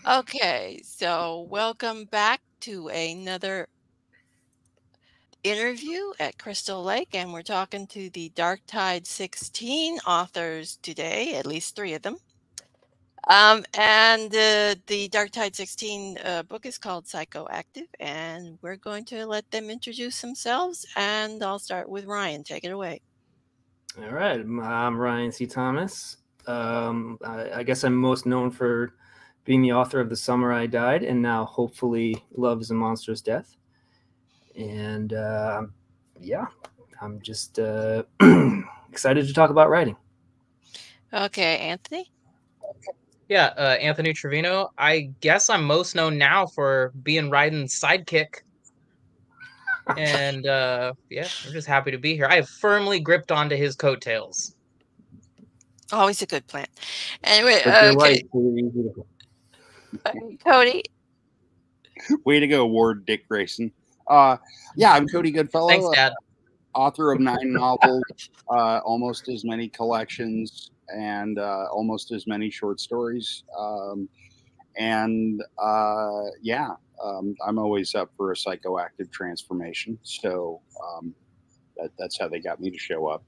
Okay, so welcome back to another interview at Crystal Lake, and we're talking to the Dark Tide 16 authors today, at least 3 of them. The Dark Tide 16 book is called PsychoActive, and we're going to let them introduce themselves, and I'll start with Ryan. Take it away. All right, I'm Ryan C. Thomas. I guess I'm most known for being the author of The Summer I Died, and now hopefully Love's a Monstrous Death. And yeah, I'm just excited to talk about writing. Okay, Anthony? Yeah, Anthony Trevino. I guess I'm most known now for being Ryden's sidekick. And yeah, I'm just happy to be here. I have firmly gripped onto his coattails. Always a good plan. Anyway, But you're okay. right. Cody? Way to go, Ward Dick Grayson. Yeah, I'm Cody Goodfellow. Thanks, Dad. Author of 9 novels, almost as many collections, and almost as many short stories. Yeah, I'm always up for a psychoactive transformation. So that's how they got me to show up.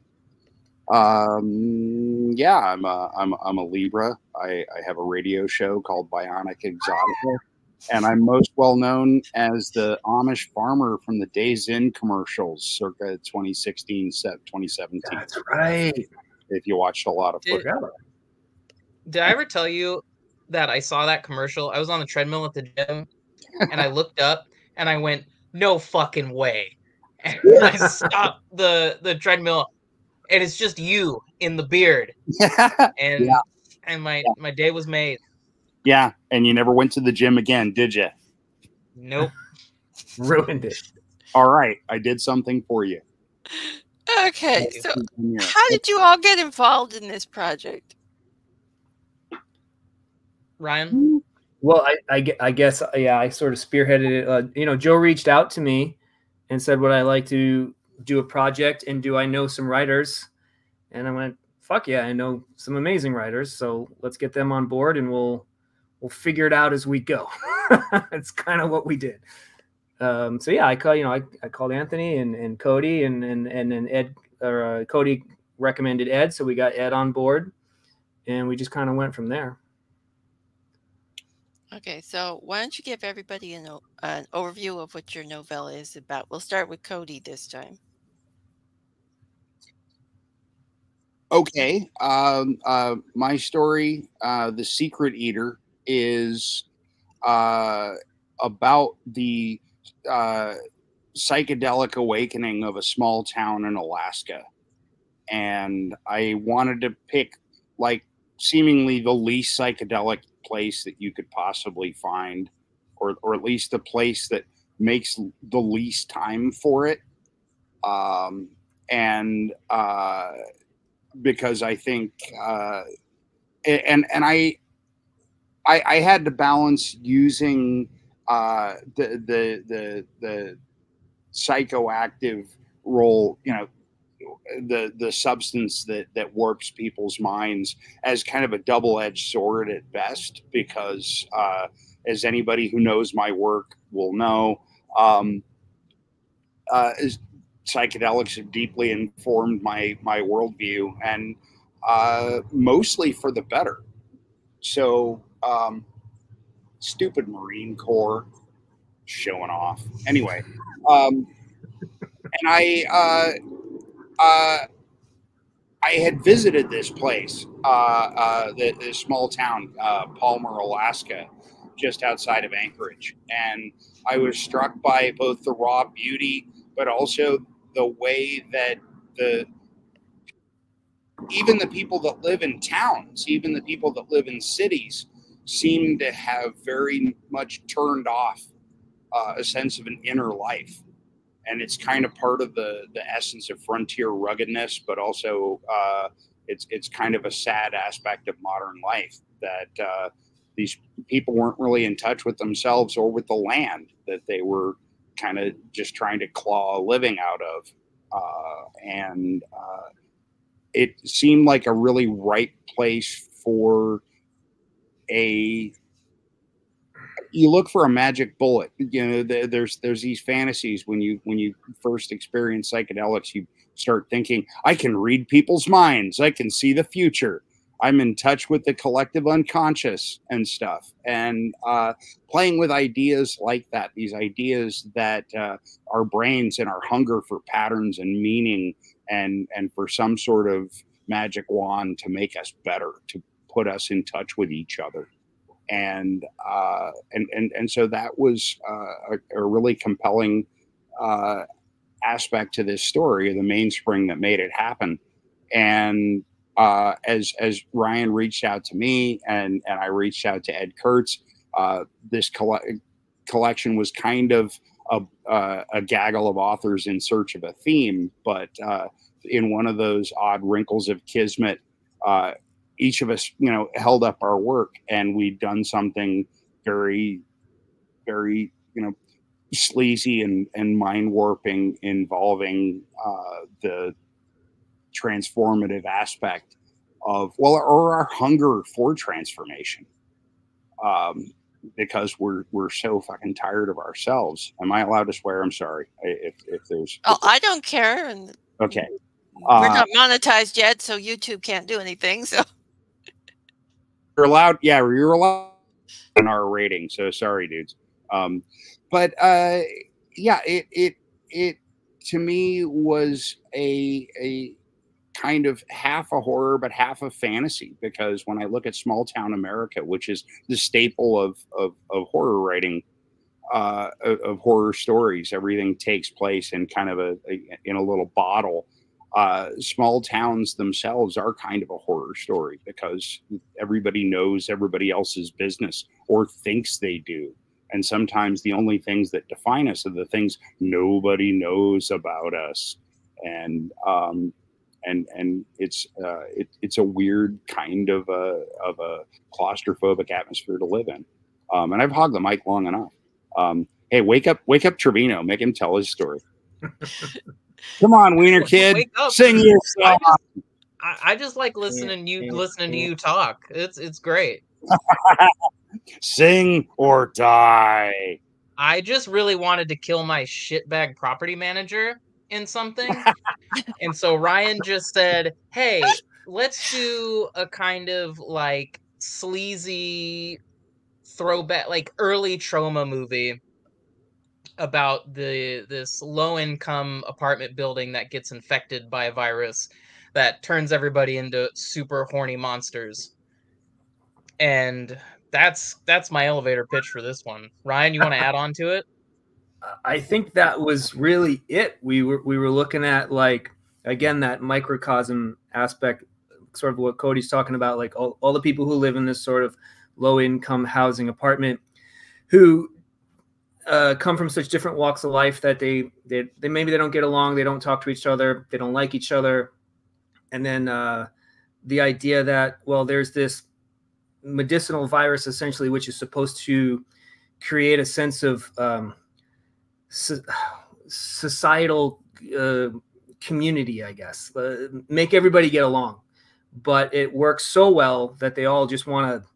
Yeah, I'm a Libra. I have a radio show called Bionic Exotica, and I'm most well known as the Amish farmer from the Days Inn commercials circa 2016, 2017. That's right. If you watched a lot of football. Did I ever tell you that I saw that commercial? I was on the treadmill at the gym, and I looked up, and I went, "No fucking way!" And I stopped the treadmill. And it's just you in the beard. And my day was made. Yeah, and you never went to the gym again, did you? Nope. Ruined it. All right, I did something for you. Okay, so how did you all get involved in this project? Ryan? Well, I guess, yeah, I sort of spearheaded it. Joe reached out to me and said, would I like to do a project, and do I know some writers? And I went, fuck yeah, I know some amazing writers, so let's get them on board, and we'll figure it out as we go. It's kind of what we did. So yeah, I called Anthony and Cody, and then Ed, or Cody recommended Ed, so we got Ed on board, and we just kind of went from there. Okay, so why don't you give everybody an overview of what your novella is about? We'll start with Cody this time. Okay, my story, The Secret Eater, is about the psychedelic awakening of a small town in Alaska. And I wanted to pick, like, seemingly the least psychedelic place that you could possibly find, or at least the place that makes the least time for it. Because I think, and I had to balance using the psychoactive role, the substance that warps people's minds, as kind of a double-edged sword at best, because as anybody who knows my work will know, psychedelics have deeply informed my worldview, and mostly for the better. So stupid Marine Corps showing off. Anyway, and I had visited this place, this small town, Palmer, Alaska, just outside of Anchorage, and I was struck by both the raw beauty, but also the way that even the people that live in towns, even the people that live in cities, seem to have very much turned off a sense of an inner life. And it's kind of part of the essence of frontier ruggedness, but also it's kind of a sad aspect of modern life, that these people weren't really in touch with themselves or with the land that they were kind of just trying to claw a living out of. And it seemed like a really right place for a you look for a magic bullet. You know, there's these fantasies when you first experience psychedelics. You start thinking, I can read people's minds. I can see the future. I'm in touch with the collective unconscious and stuff. And playing with ideas like that, these ideas that our brains and our hunger for patterns and meaning and for some sort of magic wand to make us better, to put us in touch with each other. And so that was a really compelling aspect to this story, the mainspring that made it happen. And as Ryan reached out to me and I reached out to Ed Kurtz, this collection was kind of a gaggle of authors in search of a theme, but in one of those odd wrinkles of kismet, each of us, you know, held up our work, and we'd done something very, very, you know, sleazy and mind warping, involving the transformative aspect of, well, or our hunger for transformation, because we're so fucking tired of ourselves. Am I allowed to swear? I'm sorry if there's. Oh, I don't care. And okay. We're not monetized yet, so YouTube can't do anything. So. You're allowed, yeah, you're allowed in our rating. So sorry, dudes. But yeah, it to me was a kind of half a horror, but half a fantasy, because when I look at small town America, which is the staple of horror writing, of horror stories, everything takes place in kind of in a little bottle. Small towns themselves are kind of a horror story, because everybody knows everybody else's business, or thinks they do. And sometimes the only things that define us are the things nobody knows about us. And it's a weird kind of a claustrophobic atmosphere to live in. And I've hogged the mic long enough. Hey, wake up Trevino, make him tell his story. Come on, Wiener Kid, sing your song. I just like listening to you talk. It's great. Sing or die. I just really wanted to kill my shitbag property manager in something. And so Ryan just said, hey, let's do a kind of like sleazy throwback, like early trauma movie about this low-income apartment building that gets infected by a virus that turns everybody into super horny monsters. And that's my elevator pitch for this one. Ryan, you want to add on to it? I think that was really it. We were looking at, like, again, that microcosm aspect, sort of what Cody's talking about, like all the people who live in this sort of low-income housing apartment, who come from such different walks of life that they maybe they don't get along, they don't talk to each other, they don't like each other. And then the idea that, well, there's this medicinal virus essentially, which is supposed to create a sense of societal community, I guess, make everybody get along. But it works so well that they all just want to,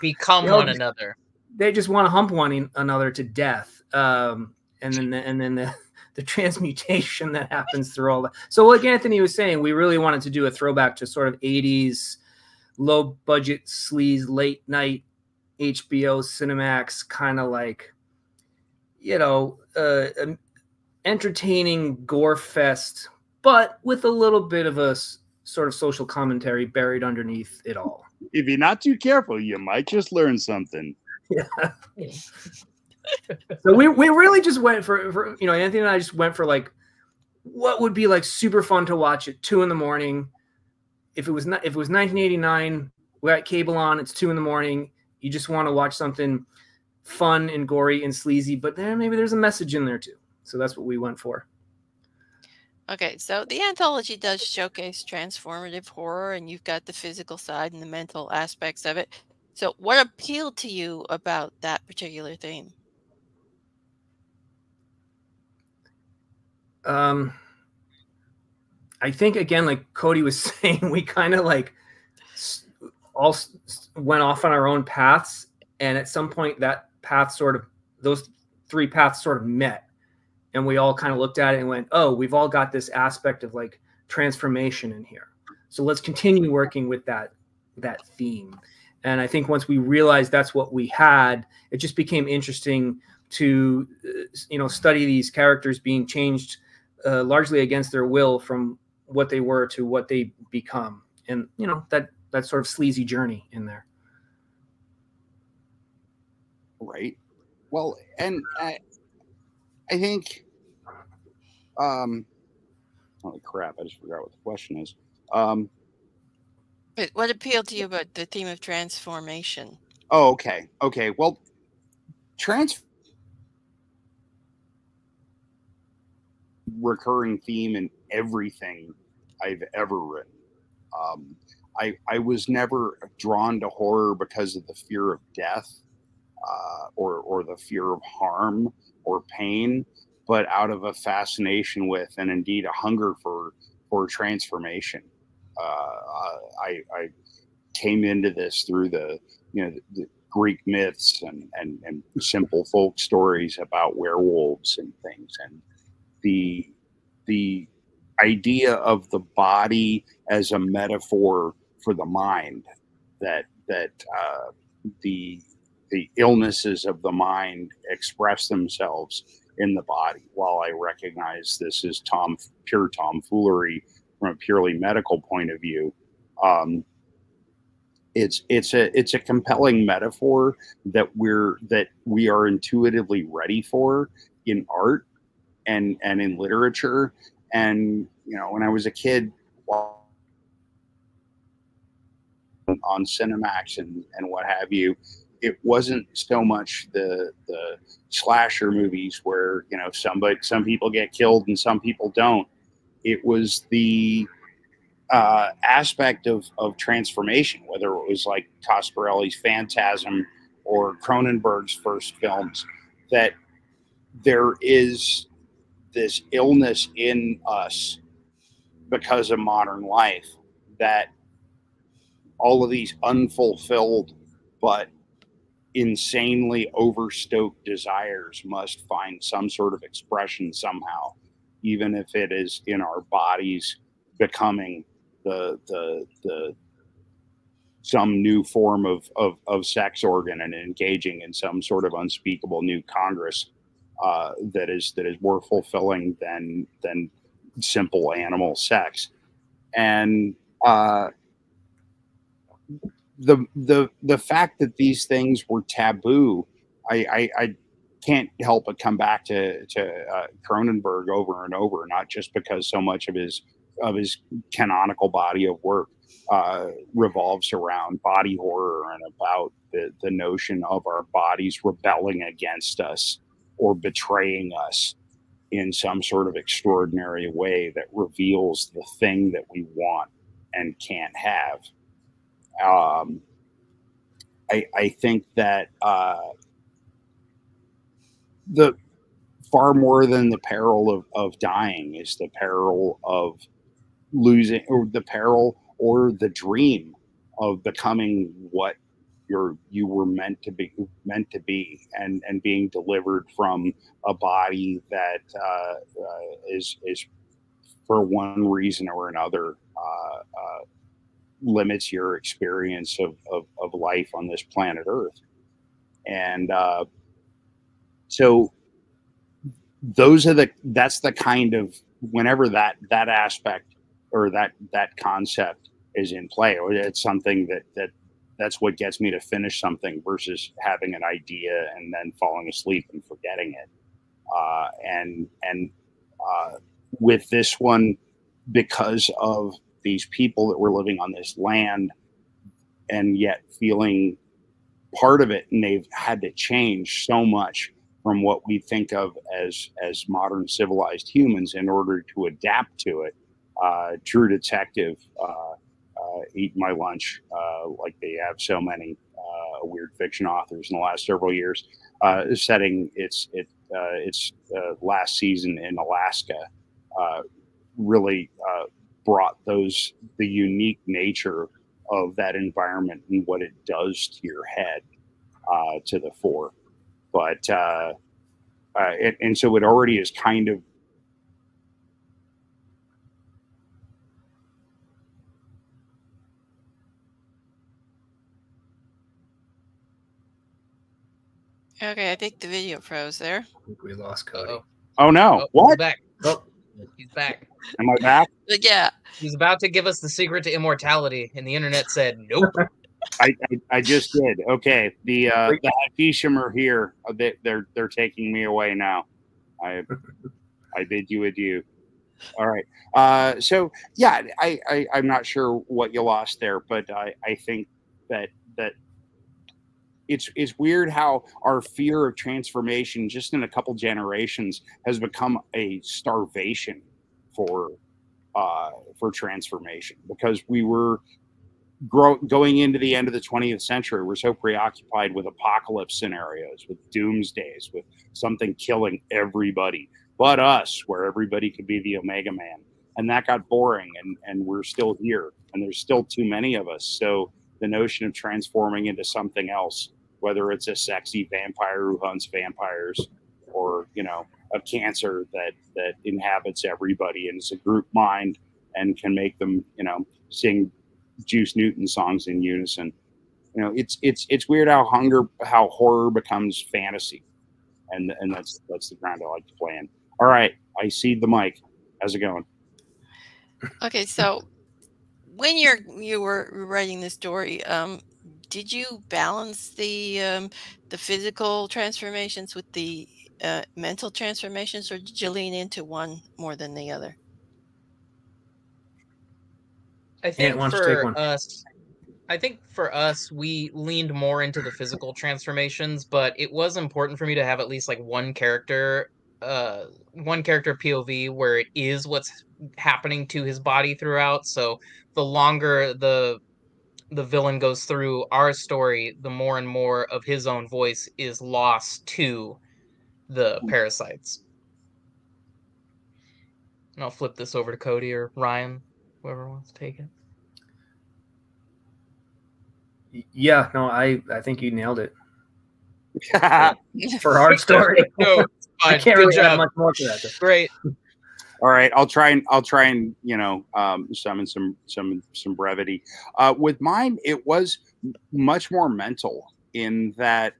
become one another. They just want to hump one another to death. And then the transmutation that happens through all that. So like Anthony was saying, we really wanted to do a throwback to sort of 80s low budget sleaze, late night HBO Cinemax kind of like, entertaining gore fest, but with a little bit of a sort of social commentary buried underneath it all. If you're not too careful, you might just learn something. Yeah. So we really just went for Anthony and I just went for like what would be like super fun to watch at 2 a.m. If it was 1989, we got cable on, it's 2 a.m. You just want to watch something fun and gory and sleazy, but then maybe there's a message in there too. So that's what we went for. Okay, so the anthology does showcase transformative horror, and you've got the physical side and the mental aspects of it. So what appealed to you about that particular theme? I think, again, like Cody was saying, we kind of like all went off on our own paths, And at some point that path those three paths sort of met, and we all kind of looked at it and went, oh, we've all got this aspect of like transformation in here. So let's continue working with that theme. And I think once we realized that's what we had, it just became interesting to, study these characters being changed largely against their will from what they were to what they become. And, that sort of sleazy journey in there. Right. Well, and I think, holy crap, I just forgot what the question is. But what appealed to you about the theme of transformation? Oh, okay. Okay. Well, recurring theme in everything I've ever written. I was never drawn to horror because of the fear of death, or the fear of harm or pain, but out of a fascination with, and indeed a hunger for transformation. I came into this through the Greek myths and simple folk stories about werewolves and things, and the idea of the body as a metaphor for the mind, that the illnesses of the mind express themselves in the body. While I recognize this is pure tomfoolery from a purely medical point of view, it's a compelling metaphor that we are intuitively ready for in art and in literature. And when I was a kid, on Cinemax and what have you, it wasn't so much the slasher movies where some people get killed and some people don't. It was the aspect of transformation, whether it was like Coscarelli's Phantasm or Cronenberg's first films, that there is this illness in us because of modern life, that all of these unfulfilled but insanely overstoked desires must find some sort of expression somehow, even if it is in our bodies becoming the some new form of sex organ and engaging in some sort of unspeakable new congress that is more fulfilling than simple animal sex. And the fact that these things were taboo, I can't help but come back to Cronenberg over and over, not just because so much of his canonical body of work revolves around body horror and about the notion of our bodies rebelling against us or betraying us in some sort of extraordinary way that reveals the thing that we want and can't have. I think that the far more than the peril of dying is the peril of losing, or the peril or the dream of becoming what you were meant to be, and being delivered from a body that is for one reason or another limits your experience of life on this planet Earth. And so that's the kind of, whenever that aspect or that concept is in play, or it's something that's what gets me to finish something versus having an idea and then falling asleep and forgetting it. And with this one, because of these people that were living on this land and yet feeling part of it, and they've had to change so much from what we think of as modern civilized humans in order to adapt to it. True Detective, Eat My Lunch, like they have so many weird fiction authors in the last several years, setting its last season in Alaska, really brought the unique nature of that environment and what it does to your head. to the fore. But and so it already is kind of. Okay, I think the video froze there. I think we lost Cody. Uh-oh. Oh no! Oh, What? He's back. Oh. He's back. Am I back? But yeah, He's about to give us the secret to immortality, and the internet said nope. I just did. Okay, the Hafishim are here. They're taking me away now. I bid you adieu. All right. So yeah, I'm not sure what you lost there, but I think that it's weird how our fear of transformation just in a couple generations has become a starvation for transformation, because we were going into the end of the 20th century. We're so preoccupied with apocalypse scenarios, with doomsdays, with something killing everybody but us, where everybody could be the Omega Man. And that got boring, and we're still here, and there's still too many of us. So the notion of transforming into something else, whether it's a sexy vampire who hunts vampires, or, you know, a cancer that inhabits everybody and is a group mind and can make them, you know, sing Juice Newton songs in unison. You know, it's weird how horror becomes fantasy, and that's the ground I like to play in. All right, I cede the mic. How's it going? okay. So when you were writing this story, did you balance the physical transformations with the mental transformations, or did you lean into one more than the other? I think for us, we leaned more into the physical transformations, but it was important for me to have at least like one character POV where it is what's happening to his body throughout. So the longer the villain goes through our story, the more and more of his own voice is lost to the parasites. And I'll flip this over to Cody or Ryan, whoever wants to take it. Yeah, no, I think you nailed it. For our story. No, I can't really add much more to that. Great. All right, I'll try and you know, summon some brevity. With mine, it was much more mental, in that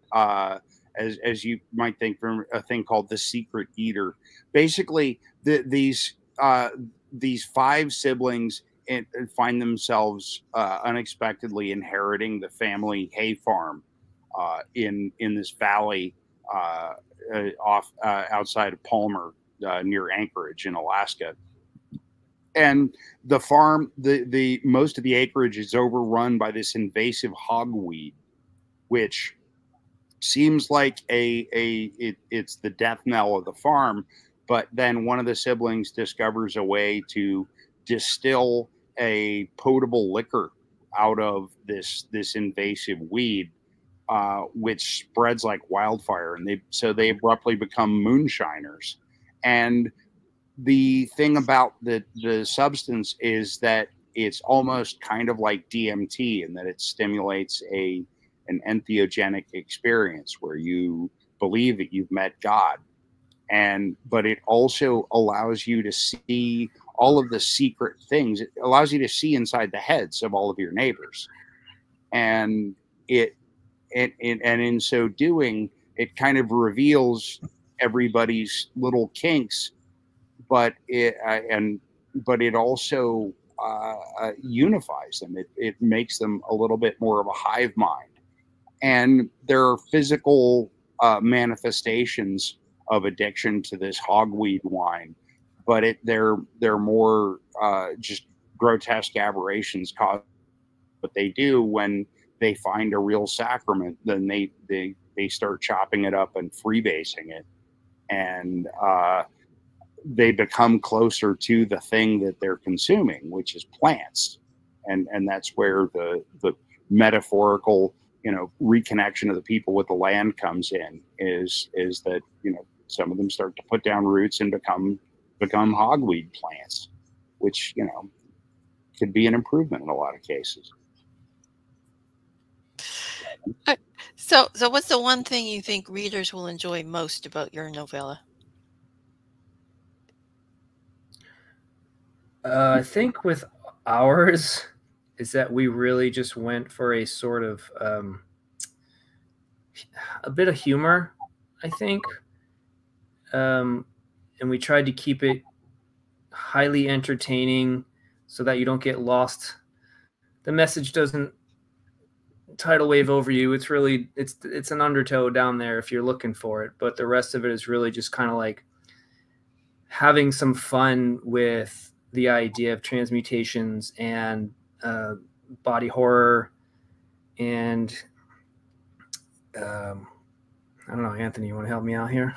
as you might think, from a thing called the Secret Eater. Basically, these 5 siblings find themselves unexpectedly inheriting the family hay farm in this valley outside of Palmer, near Anchorage in Alaska. And the farm, the most of the acreage is overrun by this invasive hogweed, which seems like it's the death knell of the farm. But then one of the siblings discovers a way to distill a potable liquor out of this invasive weed, which spreads like wildfire, and they abruptly become moonshiners. And the thing about the substance is that it's almost kind of like DMT, in that it stimulates an entheogenic experience where you believe that you've met God. But it also allows you to see all of the secret things. It allows you to see inside the heads of all of your neighbors. And in so doing, it kind of reveals everybody's little kinks, but it also unifies them. It makes them a little bit more of a hive mind. And there are physical manifestations of addiction to this hogweed wine, but they're more just grotesque aberrations caused what they do when they find a real sacrament. Then they start chopping it up and freebasing it, and they become closer to the thing that they're consuming, which is plants. And that's where the metaphorical, you know, reconnection of the people with the land comes in, is that, you know, some of them start to put down roots and become hogweed plants, which, you know, could be an improvement in a lot of cases. So what's the one thing you think readers will enjoy most about your novella? I think with ours is that we really just went for a sort of a bit of humor, I think, and we tried to keep it highly entertaining so that you don't get lost. The message doesn't tidal wave over you. It's really it's an undertow down there if you're looking for it, but the rest of it is really just kind of like having some fun with the idea of transmutations and body horror and I don't know, Anthony, you want to help me out here?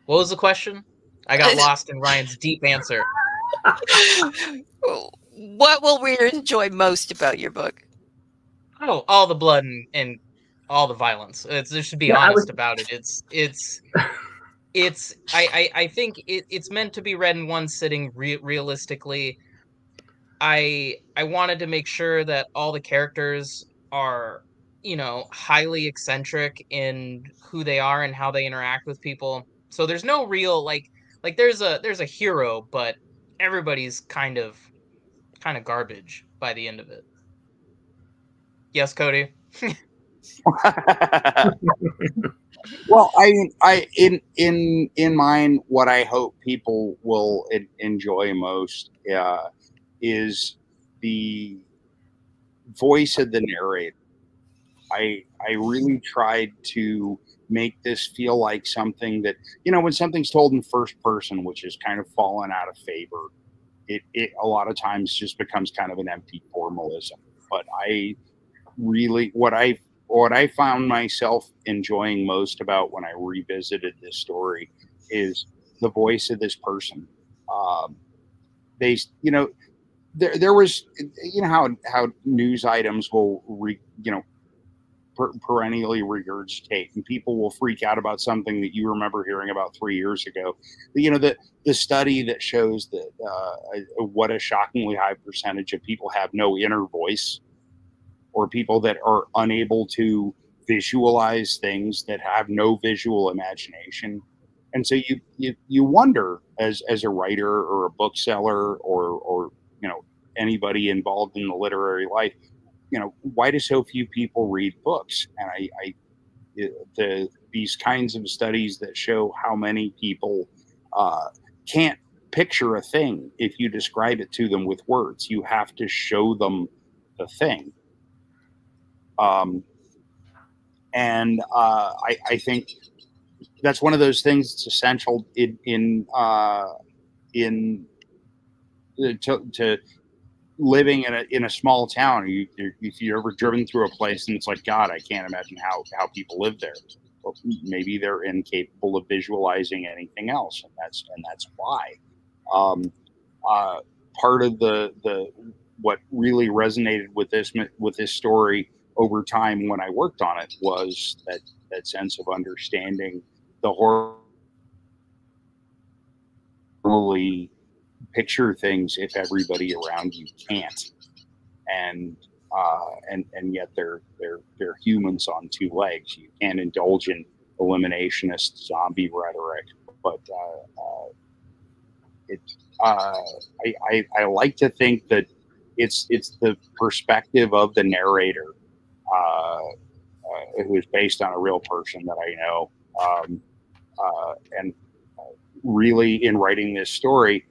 What was the question? I got lost in Ryan's deep answer. What will readers enjoy most about your book? Oh, all the blood and all the violence. There should be honest about it. I think it's meant to be read in one sitting realistically. I wanted to make sure that all the characters are, highly eccentric in who they are and how they interact with people. So there's no real like there's a hero, but everybody's kind of garbage by the end of it. Yes, Cody. Well, in mine, what I hope people will enjoy most is the voice of the narrator. I really tried to make this feel like something that, when something's told in first person, which has kind of fallen out of favor, it a lot of times just becomes kind of an empty formalism. But I really, what I found myself enjoying most about when I revisited this story is the voice of this person. There was, how news items will perennially regurgitate, and people will freak out about something that you remember hearing about 3 years ago. The study that shows that what a shockingly high percentage of people have no inner voice, or people that are unable to visualize things, that have no visual imagination. And so you wonder, as a writer or a bookseller or anybody involved in the literary life, why do so few people read books? And these kinds of studies that show how many people can't picture a thing if you describe it to them with words. You have to show them the thing. I think that's one of those things that's essential to living in a small town. If you're ever driven through a place and it's like, God, I can't imagine how people live there. Well, maybe they're incapable of visualizing anything else, and that's why. Part of the what really resonated with this story over time when I worked on it was that sense of understanding the horror. Picture things if everybody around you can't, and yet they're humans on two legs. You can't indulge in eliminationist zombie rhetoric, but I like to think that it's the perspective of the narrator, who is based on a real person that I know, and really in writing this story,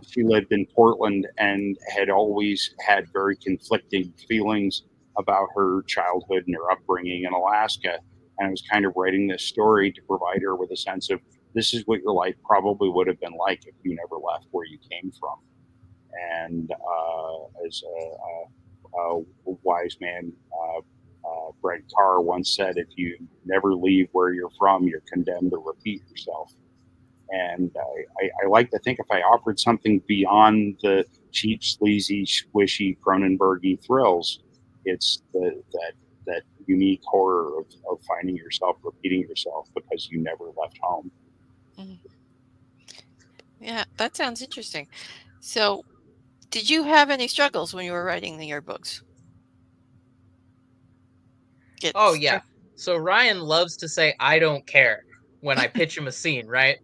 she lived in Portland and had always had very conflicting feelings about her childhood and her upbringing in Alaska. And I was kind of writing this story to provide her with a sense of, this is what your life probably would have been like if you never left where you came from. And as a wise man, Brent Carr once said, if you never leave where you're from, you're condemned to repeat yourself. And I like to think if I offered something beyond the cheap, sleazy, squishy Cronenbergy thrills, it's that unique horror of finding yourself repeating yourself because you never left home. Mm-hmm. Yeah, that sounds interesting. So Did you have any struggles when you were writing your books? Oh yeah. So Ryan loves to say I don't care when I pitch him a scene, right?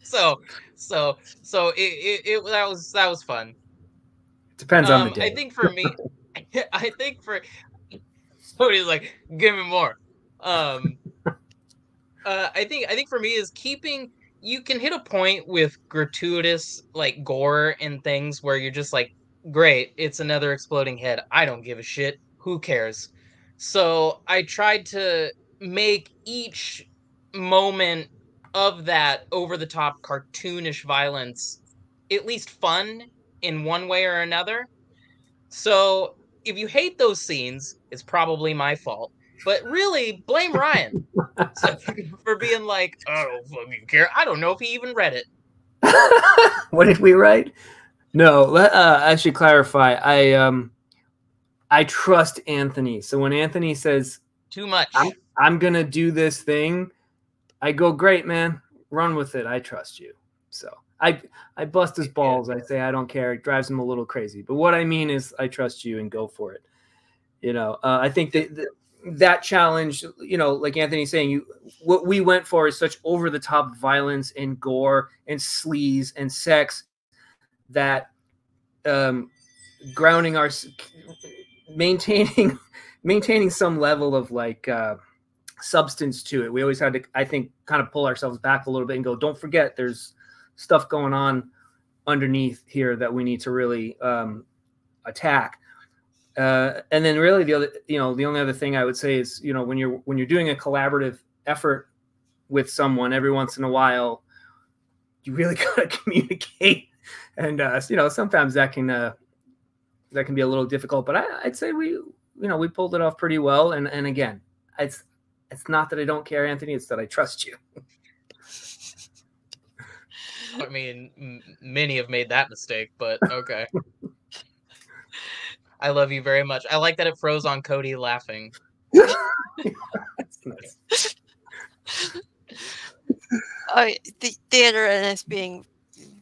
so that was fun. Depends on the day. I think for me, I think for Cody's like, give me more. I think for me is keeping. You can hit a point with gratuitous like gore and things where you're just like, great, it's another exploding head. I don't give a shit. Who cares? So I tried to make each moment of that over the top cartoonish violence at least fun in one way or another. So if you hate those scenes, it's probably my fault. But really, blame Ryan for being like, I don't fucking care. I don't know if he even read it. What did we write? No, I should clarify. I trust Anthony. So when Anthony says too much, I'm gonna do this thing, I go, great, man, run with it. I trust you. So I bust his balls. I say I don't care. It drives him a little crazy. But what I mean is I trust you and go for it. You know, I think that challenge, you know, like Anthony's saying, what we went for is such over the top violence and gore and sleaze and sex that grounding our maintaining some level of like substance to it. We always had to, I think, kind of pull ourselves back a little bit and go, don't forget there's stuff going on underneath here that we need to really attack. And then really the only other thing I would say is, you know, when you're doing a collaborative effort with someone, every once in a while, you really got to communicate. And, you know, sometimes that can be a little difficult, but I'd say we pulled it off pretty well. And again, it's not that I don't care, Anthony, it's that I trust you. I mean, many have made that mistake, but okay. I love you very much. I like that it froze on Cody laughing. That's nice. The theater and it's being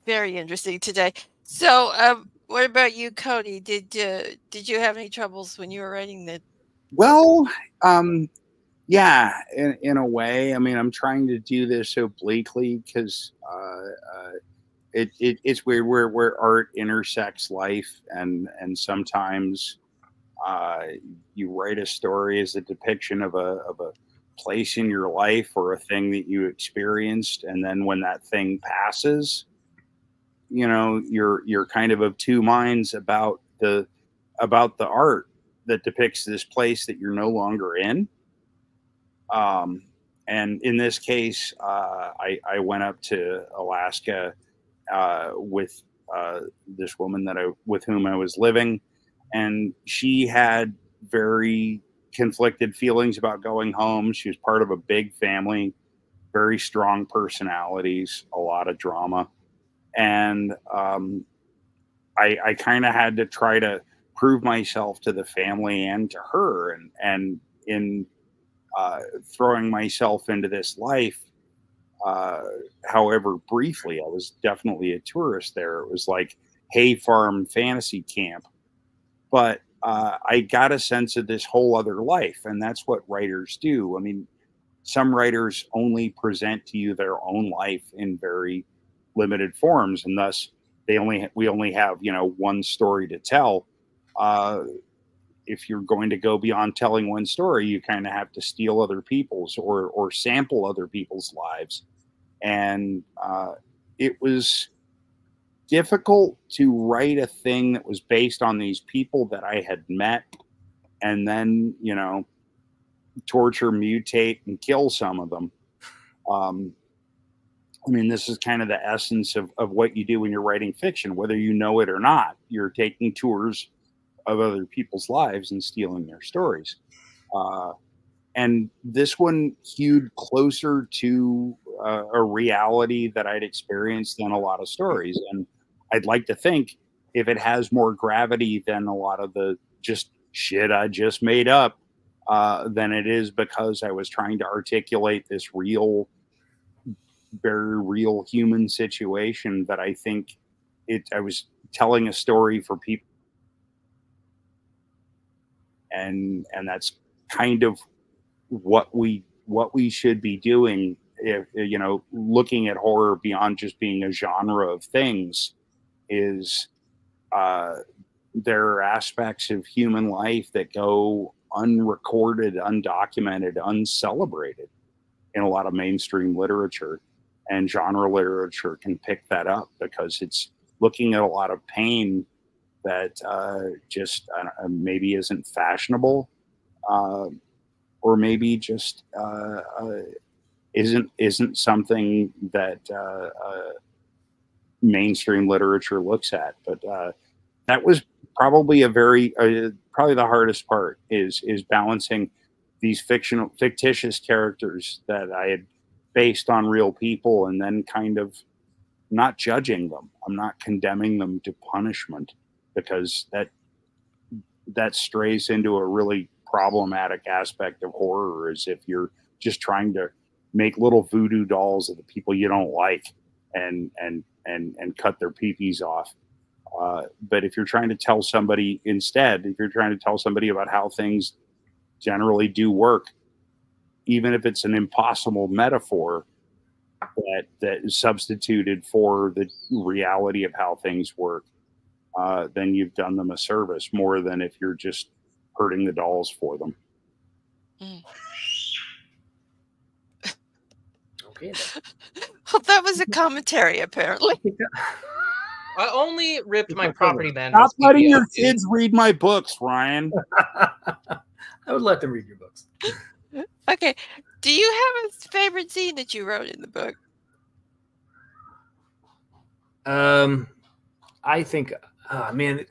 very interesting today. So, what about you, Cody? Did you have any troubles when you were writing that? Well, yeah, in a way. I mean, I'm trying to do this obliquely because it's weird where art intersects life, and sometimes you write a story as a depiction of a place in your life or a thing that you experienced, and then when that thing passes, you know, you're kind of two minds about the art that depicts this place that you're no longer in. And in this case, I went up to Alaska with this woman with whom I was living, and she had very conflicted feelings about going home. She was part of a big family, very strong personalities, a lot of drama. And I kind of had to try to prove myself to the family and to her. And in throwing myself into this life, however briefly, I was definitely a tourist there. It was like hay farm fantasy camp. But I got a sense of this whole other life, and that's what writers do. I mean, some writers only present to you their own life in very limited forms, and thus we only have, you know, one story to tell. If you're going to go beyond telling one story, you kind of have to steal other people's or sample other people's lives. And it was difficult to write a thing that was based on these people that I had met and then, you know, torture, mutate, and kill some of them. I mean, this is kind of the essence of what you do when you're writing fiction, whether you know it or not. You're taking tours of other people's lives and stealing their stories. And this one hewed closer to a reality that I'd experienced than a lot of stories. And I'd like to think if it has more gravity than a lot of the just shit I just made up, than it is because I was trying to articulate this real, very real human situation that I think I was telling a story for people, and that's kind of what we should be doing. If, you know, looking at horror beyond just being a genre of things, is there are aspects of human life that go unrecorded, undocumented, uncelebrated in a lot of mainstream literature, and genre literature can pick that up because it's looking at a lot of pain that just maybe isn't fashionable, or maybe just isn't something that mainstream literature looks at. But that was probably probably the hardest part, is balancing these fictitious characters that I had based on real people, and then kind of not judging them. I'm not condemning them to punishment, because that strays into a really problematic aspect of horror, is if you're just trying to make little voodoo dolls of the people you don't like and cut their peepees off. But if you're trying to tell somebody instead, if you're trying to tell somebody about how things generally do work, even if it's an impossible metaphor that is substituted for the reality of how things work, then you've done them a service more than if you're just hurting the dolls for them. Mm. Okay. Well, that was a commentary, apparently. I only ripped my property man. Stop letting your kids read my books, Ryan. I would let them read your books. Okay. Do you have a favorite scene that you wrote in the book? I think, man,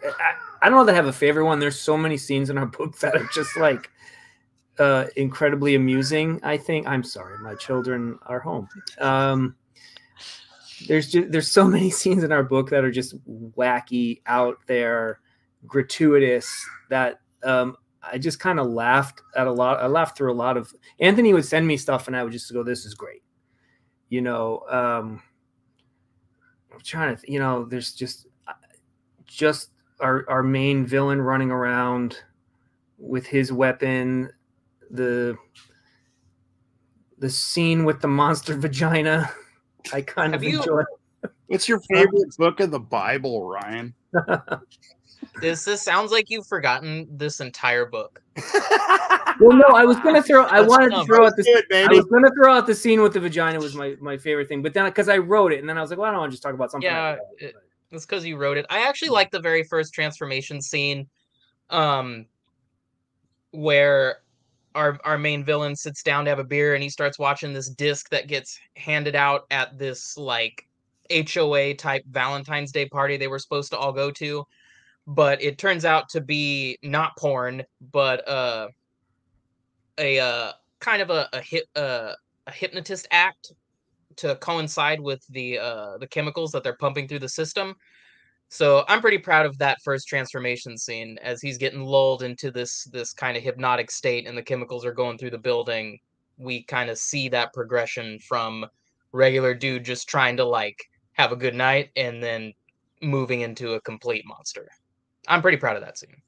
I don't know that I have a favorite one. There's so many scenes in our book that are just like incredibly amusing. I think, I'm sorry, my children are home. There's so many scenes in our book that are just wacky, out there, gratuitous, that I just kind of laughed at a lot. I laughed through a lot of. Anthony would send me stuff, and I would just go, "This is great," you know. I'm trying to, you know, there's just our main villain running around with his weapon, the scene with the monster vagina. I kind of enjoy. What's your favorite book of the Bible, Ryan? This sounds like you've forgotten this entire book. Well, no, I was gonna throw. I wanted to throw out the. I was gonna throw out the scene with the vagina was my favorite thing, but then because I wrote it, and then I was like, well, I don't want to just talk about something. Yeah, it's because you wrote it. I actually like the very first transformation scene, where our main villain sits down to have a beer, and he starts watching this disc that gets handed out at this like HOA type Valentine's Day party they were supposed to all go to, but it turns out to be not porn, but a kind of a hypnotist act to coincide with the chemicals that they're pumping through the system. So I'm pretty proud of that first transformation scene, as he's getting lulled into this kind of hypnotic state and the chemicals are going through the building. We kind of see that progression from regular dude just trying to like have a good night and then moving into a complete monster. I'm pretty proud of that scene.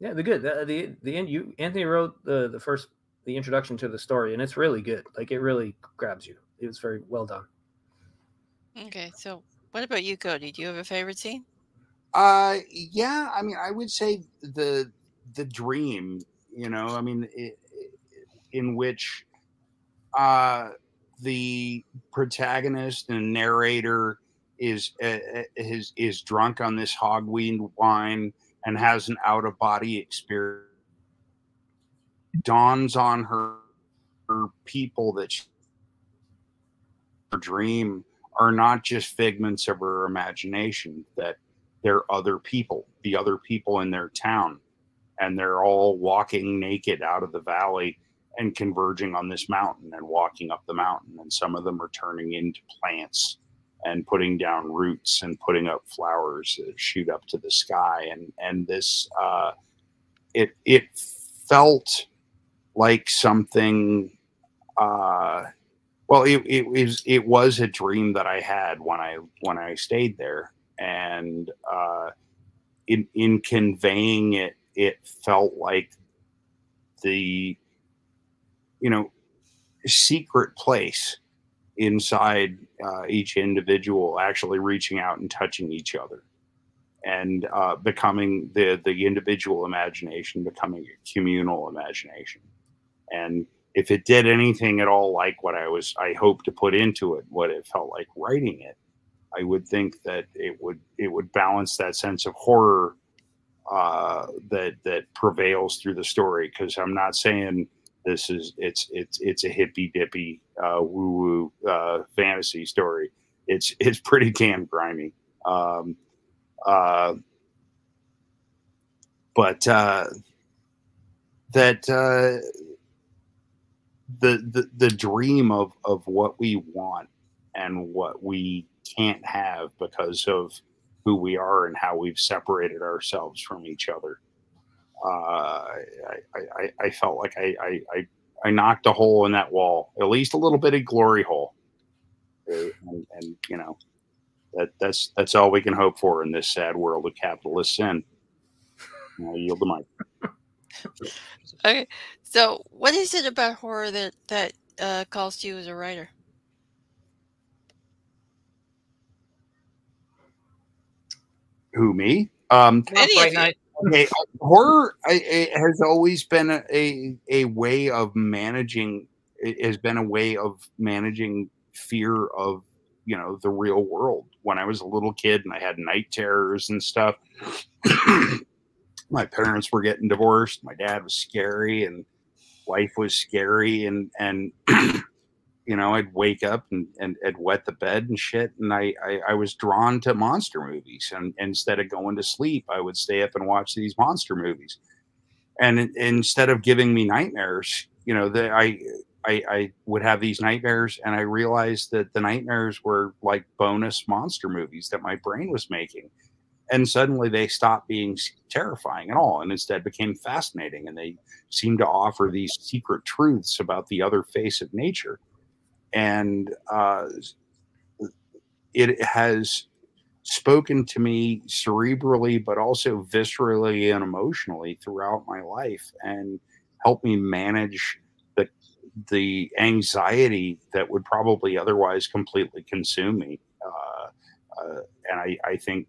Yeah, they're good. The end. Anthony wrote the introduction to the story, and it's really good. Like, it really grabs you. It was very well done. Okay, so what about you, Cody? Do you have a favorite scene? Yeah, I mean, I would say the dream, you know, I mean, in which the protagonist and narrator is drunk on this hogweed wine and has an out-of-body experience. Dawns on her people that her dream are not just figments of her imagination, that they're other people, the other people in their town, and they're all walking naked out of the valley and converging on this mountain and walking up the mountain, and some of them are turning into plants and putting down roots and putting up flowers that shoot up to the sky. And this it felt like something well, it was a dream that I had when I stayed there, and in conveying it, it felt like the secret place inside each individual actually reaching out and touching each other, and becoming the individual imagination becoming a communal imagination. And if it did anything at all like what I hoped to put into it, what it felt like writing it, I would think that it would balance that sense of horror that prevails through the story. Because I'm not saying it's a hippy dippy woo woo fantasy story. It's pretty damn grimy. But that the dream of what we want and what we can't have because of who we are and how we've separated ourselves from each other. I felt like I knocked a hole in that wall, at least a little bit of glory hole, and that's all we can hope for in this sad world of capitalist sin. I yield the mic. Okay, so what is it about horror that calls to you as a writer? Who, me? Any of you. Okay, horror has always been a way of managing. It has been a way of managing fear of the real world. When I was a little kid and I had night terrors and stuff, my parents were getting divorced. My dad was scary, and life was scary, and I'd wake up and I'd wet the bed and shit. And I was drawn to monster movies. And instead of going to sleep, I would stay up and watch these monster movies. And instead of giving me nightmares, I would have these nightmares, and I realized that the nightmares were like bonus monster movies that my brain was making. And suddenly they stopped being terrifying at all, and instead became fascinating. And they seemed to offer these secret truths about the other face of nature. And it has spoken to me cerebrally, but also viscerally and emotionally throughout my life, and helped me manage the anxiety that would probably otherwise completely consume me. And I think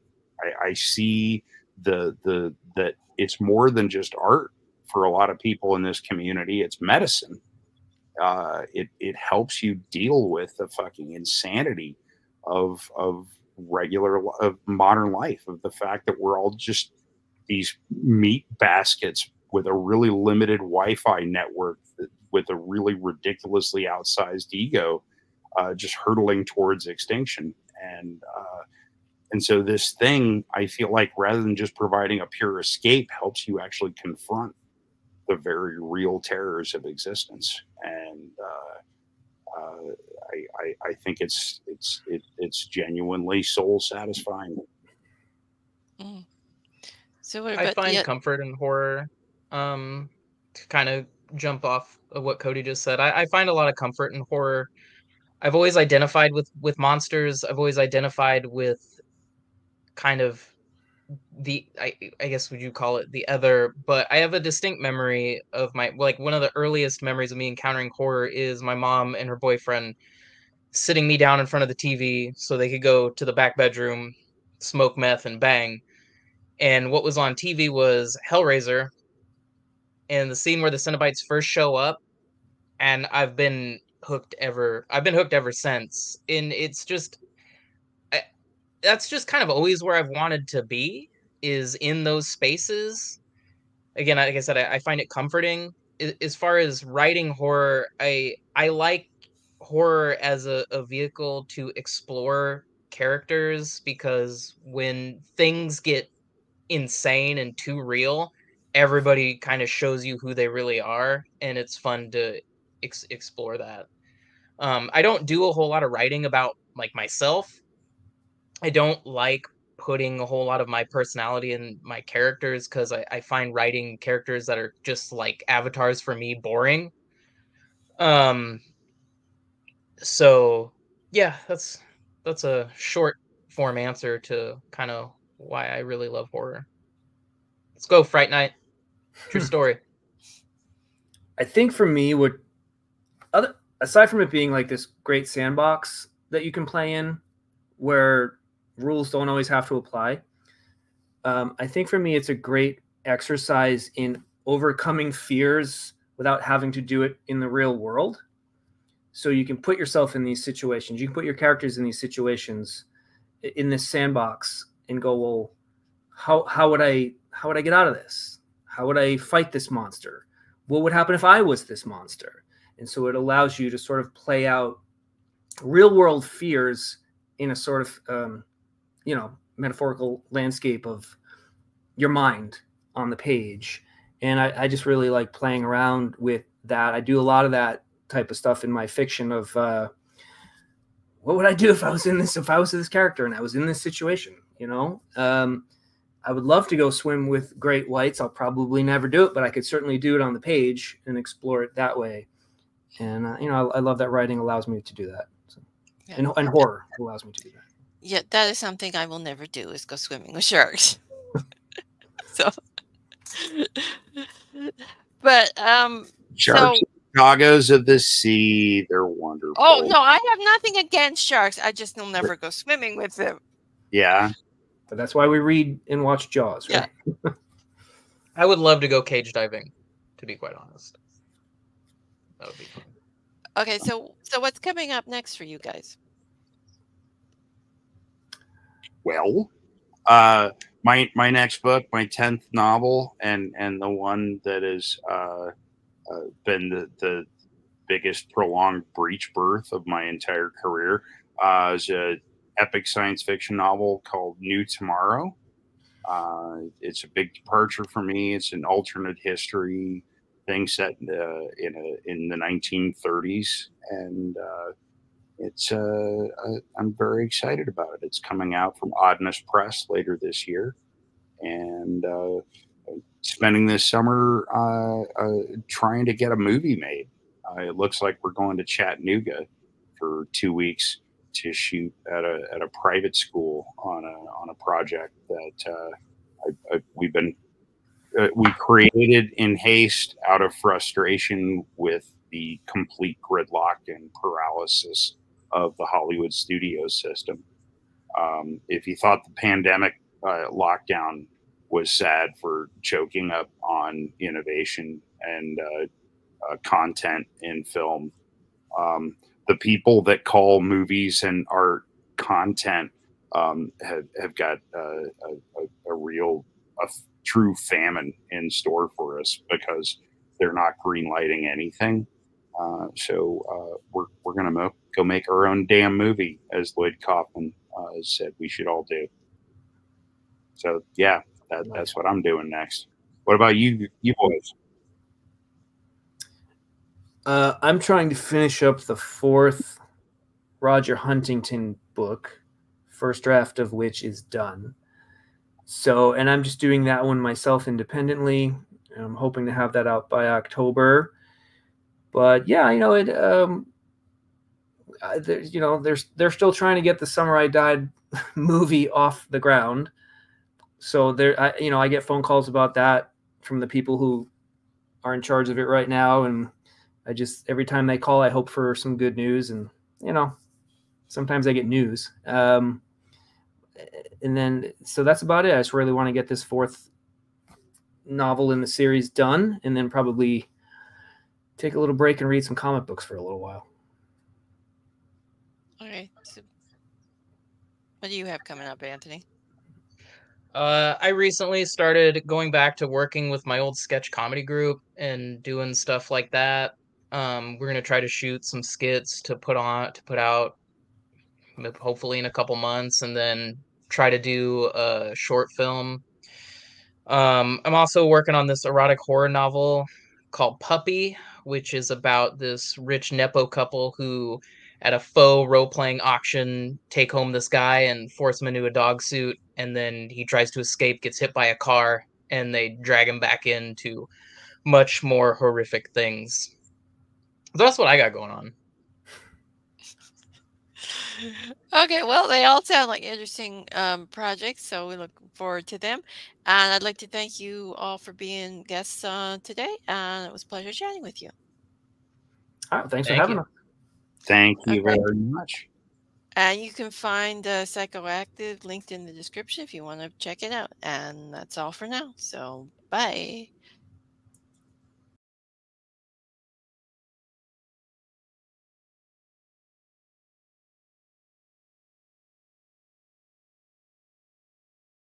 I see that it's more than just art for a lot of people in this community. It's medicine. It helps you deal with the fucking insanity of modern life, of the fact that we're all just these meat baskets with a really limited Wi-Fi network with a really ridiculously outsized ego, just hurtling towards extinction. And so this thing, I feel like, rather than just providing a pure escape, helps you actually confront the very real terrors of existence. And I think it's genuinely soul satisfying. Mm. So what I about find comfort in horror. To kind of jump off of what Cody just said, I find a lot of comfort in horror. I've always identified with monsters. I've always identified with kind of I guess would you call it the other, but I have a distinct memory of one of the earliest memories of me encountering horror is my mom and her boyfriend sitting me down in front of the TV so they could go to the back bedroom, smoke meth and bang. And what was on TV was Hellraiser, and the scene where the Cenobites first show up, and I've been hooked ever since. And it's just that's just kind of always where I've wanted to be, is in those spaces. Again, like I said, I find it comforting. As far as writing horror, I like horror as a vehicle to explore characters, because when things get insane and too real, everybody kind of shows you who they really are, and it's fun to explore that. I don't do a whole lot of writing about myself. I don't like putting a whole lot of my personality in my characters, because I find writing characters that are just like avatars for me boring. So yeah, that's a short form answer to kind of why I really love horror. Let's go, Fright Night. True story. I think for me, aside from it being like this great sandbox that you can play in, where rules don't always have to apply, I think for me it's a great exercise in overcoming fears without having to do it in the real world. So you can put yourself in these situations. You can put your characters in these situations in this sandbox and go, well, how would I get out of this? How would I fight this monster? What would happen if I was this monster? And so it allows you to sort of play out real world fears in a sort of, metaphorical landscape of your mind on the page. And I just really like playing around with that. I do a lot of that type of stuff in my fiction of what would I do if I was this character and I was in this situation, I would love to go swim with great whites. I'll probably never do it, but I could certainly do it on the page and explore it that way. And I love that writing allows me to do that. So, yeah. And horror allows me to do that. Yeah, that is something I will never do, is go swimming with sharks. So, but sharks, doggos of the sea, they're wonderful. Oh no, I have nothing against sharks. I just will never go swimming with them. Yeah, but that's why we read and watch Jaws, right? Yeah. I would love to go cage diving, to be quite honest. That would be fun. Okay, so what's coming up next for you guys? Well, my next book, my 10th novel, and the one that has been the biggest prolonged breech birth of my entire career, is an epic science fiction novel called New Tomorrow. It's a big departure for me. It's an alternate history thing set in the 1930s, and I'm very excited about it. It's coming out from Oddness Press later this year, and spending this summer trying to get a movie made. It looks like we're going to Chattanooga for 2 weeks to shoot at a private school on a project that we created in haste out of frustration with the complete gridlock and paralysis of the Hollywood studio system. If you thought the pandemic lockdown was sad for choking up on innovation and content in film, the people that call movies and art content have got a true famine in store for us, because they're not greenlighting anything. So we're gonna go make our own damn movie, as Lloyd Kaufman said we should all do. So yeah, that's what I'm doing next. What about you boys? I'm trying to finish up the 4th Roger Huntington book, first draft of which is done. So, and I'm just doing that one myself independently. I'm hoping to have that out by October. But yeah, they're still trying to get the Summer I Died movie off the ground. So I get phone calls about that from the people who are in charge of it right now, and every time they call, I hope for some good news, and sometimes I get news. And then, so that's about it. I just really want to get this 4th novel in the series done, and then probably take a little break and read some comic books for a little while. Okay. So what do you have coming up, Anthony? I recently started going back to working with my old sketch comedy group and doing stuff like that. We're gonna try to shoot some skits to put out hopefully in a couple months, and then try to do a short film. I'm also working on this erotic horror novel called Puppy, which is about this rich Nepo couple who, at a faux role-playing auction, take home this guy and force him into a dog suit, and then he tries to escape, gets hit by a car, and they drag him back into much more horrific things. So that's what I got going on. Okay, well, they all sound like interesting projects, so we look forward to them. And I'd like to thank you all for being guests today, and it was a pleasure chatting with you. All right, thanks for Thank having you. us. Thank you Okay. very much. And you can find PsychoActive linked in the description if you want to check it out. And that's all for now. So, bye.